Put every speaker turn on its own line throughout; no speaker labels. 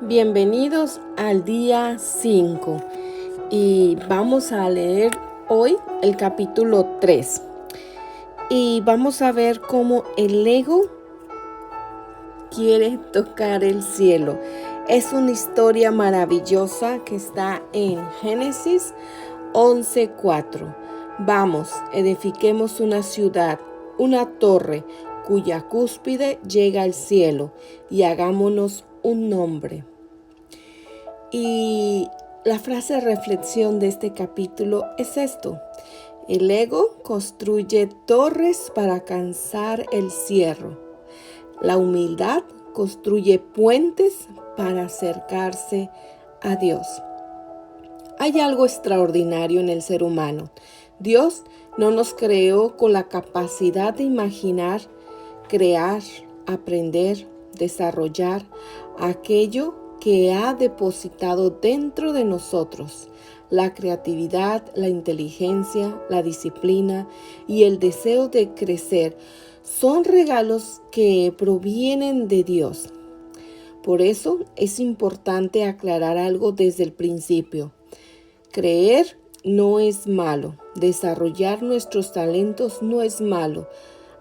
Bienvenidos al día 5 y vamos a leer hoy el capítulo 3 y vamos a ver cómo el ego quiere tocar el cielo. Es una historia maravillosa que está en Génesis 11:4. Vamos, edifiquemos una ciudad, una torre cuya cúspide llega al cielo y hagámonos un nombre. Y la frase de reflexión de este capítulo es esto: el ego construye torres para alcanzar el cielo. La humildad construye puentes para acercarse a Dios. Hay algo extraordinario en el ser humano. Dios no nos creó con la capacidad de imaginar, crear, aprender, desarrollar aquello que ha depositado dentro de nosotros: la creatividad, la inteligencia, la disciplina y el deseo de crecer. Son regalos que provienen de Dios. Por eso es importante aclarar algo desde el principio. Creer no es malo, desarrollar nuestros talentos no es malo,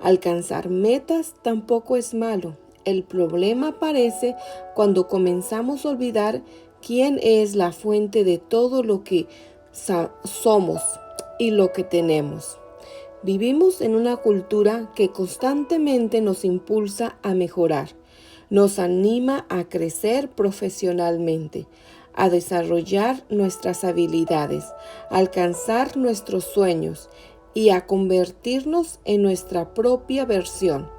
alcanzar metas tampoco es malo. El problema aparece cuando comenzamos a olvidar quién es la fuente de todo lo que somos y lo que tenemos. Vivimos en una cultura que constantemente nos impulsa a mejorar, nos anima a crecer profesionalmente, a desarrollar nuestras habilidades, a alcanzar nuestros sueños y a convertirnos en nuestra propia versión.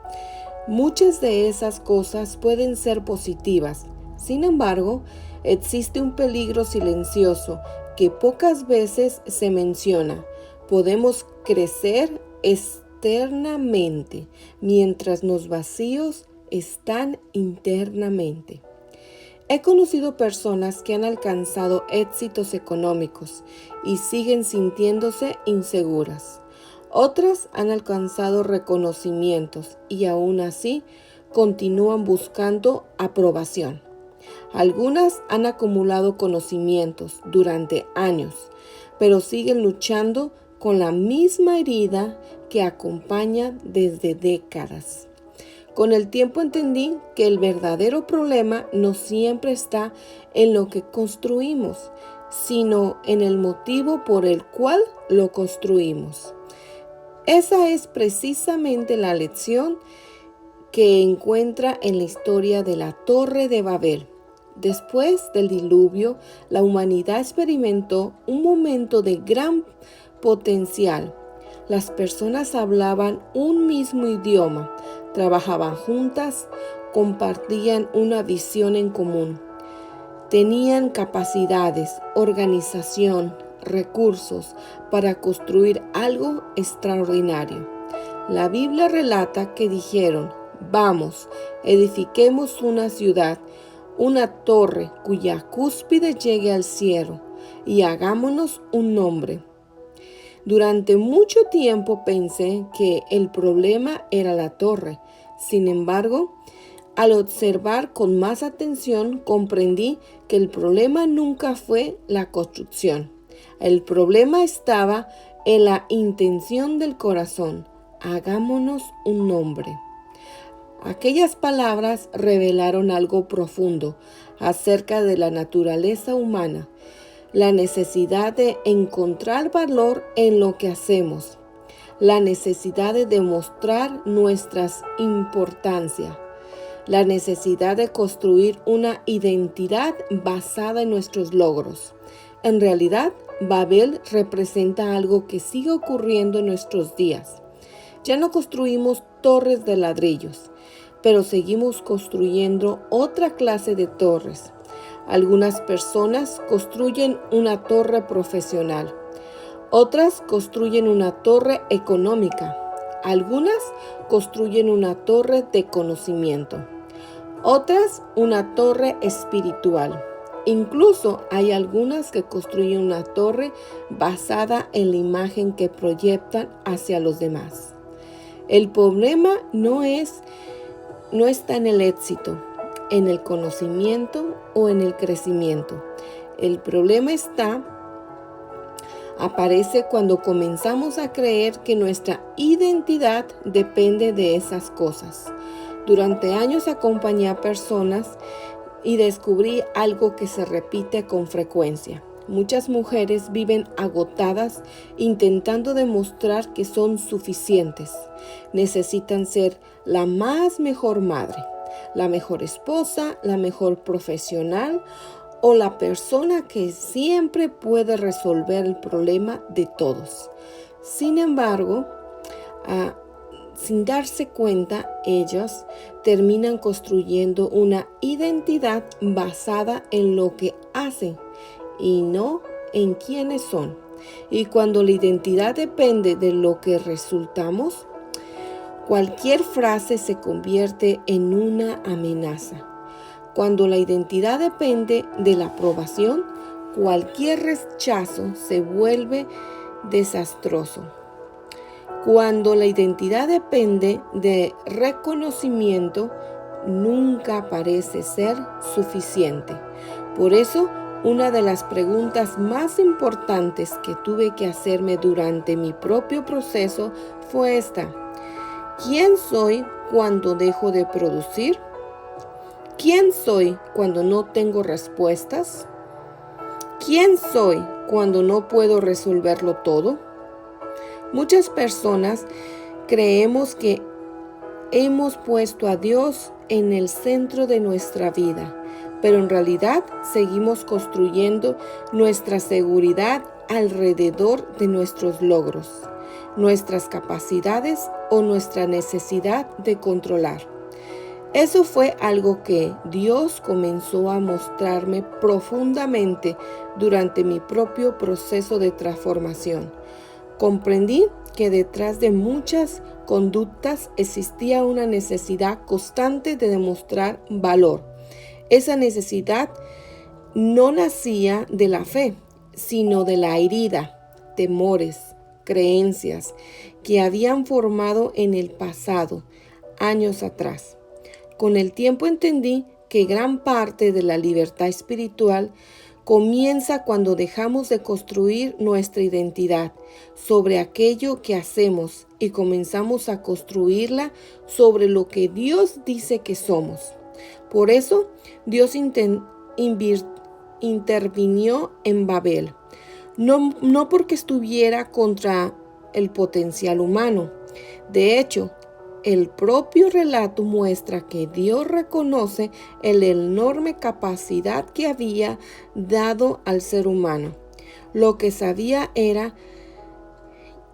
Muchas de esas cosas pueden ser positivas. Sin embargo, existe un peligro silencioso que pocas veces se menciona. Podemos crecer externamente mientras los vacíos están internamente. He conocido personas que han alcanzado éxitos económicos y siguen sintiéndose inseguras. Otras han alcanzado reconocimientos y aún así continúan buscando aprobación. Algunas han acumulado conocimientos durante años, pero siguen luchando con la misma herida que acompaña desde décadas. Con el tiempo entendí que el verdadero problema no siempre está en lo que construimos, sino en el motivo por el cual lo construimos. Esa es precisamente la lección que encuentra en la historia de la Torre de Babel. Después del diluvio, la humanidad experimentó un momento de gran potencial. Las personas hablaban un mismo idioma, trabajaban juntas, compartían una visión en común. Tenían capacidades, organización, recursos para construir algo extraordinario. La Biblia relata que dijeron: vamos, edifiquemos una ciudad, una torre cuya cúspide llegue al cielo, y hagámonos un nombre. Durante mucho tiempo pensé que el problema era la torre. Sin embargo, al observar con más atención, comprendí que el problema nunca fue la construcción. El problema estaba en la intención del corazón. Hagámonos un nombre. Aquellas palabras revelaron algo profundo acerca de la naturaleza humana, la necesidad de encontrar valor en lo que hacemos, la necesidad de demostrar nuestra importancia, la necesidad de construir una identidad basada en nuestros logros. En realidad, Babel representa algo que sigue ocurriendo en nuestros días. Ya no construimos torres de ladrillos, pero seguimos construyendo otra clase de torres. Algunas personas construyen una torre profesional, otras construyen una torre económica, algunas construyen una torre de conocimiento, otras una torre espiritual. Incluso hay algunas que construyen una torre basada en la imagen que proyectan hacia los demás. El problema no está en el éxito, en el conocimiento o en el crecimiento. El problema aparece cuando comenzamos a creer que nuestra identidad depende de esas cosas. Durante años acompañé a personas y descubrí algo que se repite con frecuencia. Muchas mujeres viven agotadas intentando demostrar que son suficientes. Necesitan ser la mejor madre, la mejor esposa, la mejor profesional o la persona que siempre puede resolver el problema de todos. Sin embargo, sin darse cuenta, ellas terminan construyendo una identidad basada en lo que hacen y no en quiénes son. Y cuando la identidad depende de lo que resultamos, cualquier frase se convierte en una amenaza. Cuando la identidad depende de la aprobación, cualquier rechazo se vuelve desastroso. Cuando la identidad depende de reconocimiento, nunca parece ser suficiente. Por eso, una de las preguntas más importantes que tuve que hacerme durante mi propio proceso fue esta: ¿quién soy cuando dejo de producir? ¿Quién soy cuando no tengo respuestas? ¿Quién soy cuando no puedo resolverlo todo? Muchas personas creemos que hemos puesto a Dios en el centro de nuestra vida, pero en realidad seguimos construyendo nuestra seguridad alrededor de nuestros logros, nuestras capacidades o nuestra necesidad de controlar. Eso fue algo que Dios comenzó a mostrarme profundamente durante mi propio proceso de transformación. Comprendí que detrás de muchas conductas existía una necesidad constante de demostrar valor. Esa necesidad no nacía de la fe, sino de la herida, temores, creencias que habían formado en el pasado, años atrás. Con el tiempo entendí que gran parte de la libertad espiritual comienza cuando dejamos de construir nuestra identidad sobre aquello que hacemos y comenzamos a construirla sobre lo que Dios dice que somos. Por eso, Dios intervino en Babel, no porque estuviera contra el potencial humano. De hecho, el propio relato muestra que Dios reconoce la enorme capacidad que había dado al ser humano. Lo que sabía era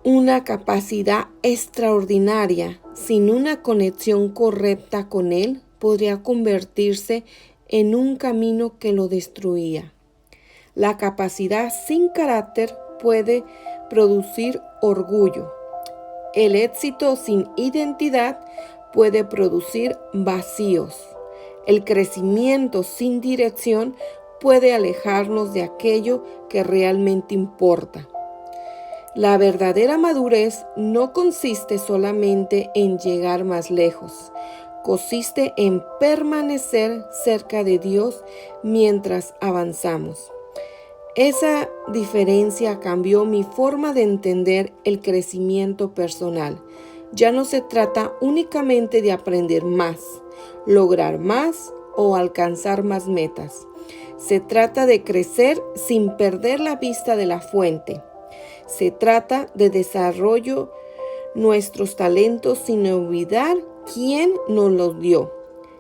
una capacidad extraordinaria. Sin una conexión correcta con Él, podría convertirse en un camino que lo destruía. La capacidad sin carácter puede producir orgullo. El éxito sin identidad puede producir vacíos. El crecimiento sin dirección puede alejarnos de aquello que realmente importa. La verdadera madurez no consiste solamente en llegar más lejos, consiste en permanecer cerca de Dios mientras avanzamos. Esa diferencia cambió mi forma de entender el crecimiento personal. Ya no se trata únicamente de aprender más, lograr más o alcanzar más metas. Se trata de crecer sin perder la vista de la fuente. Se trata de desarrollar nuestros talentos sin olvidar quién nos los dio.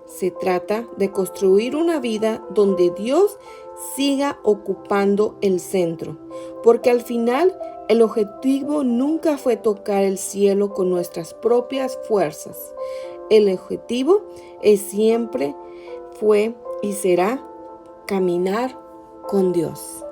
Se trata de construir una vida donde Dios siga ocupando el centro, porque al final el objetivo nunca fue tocar el cielo con nuestras propias fuerzas. El objetivo siempre fue y será caminar con Dios.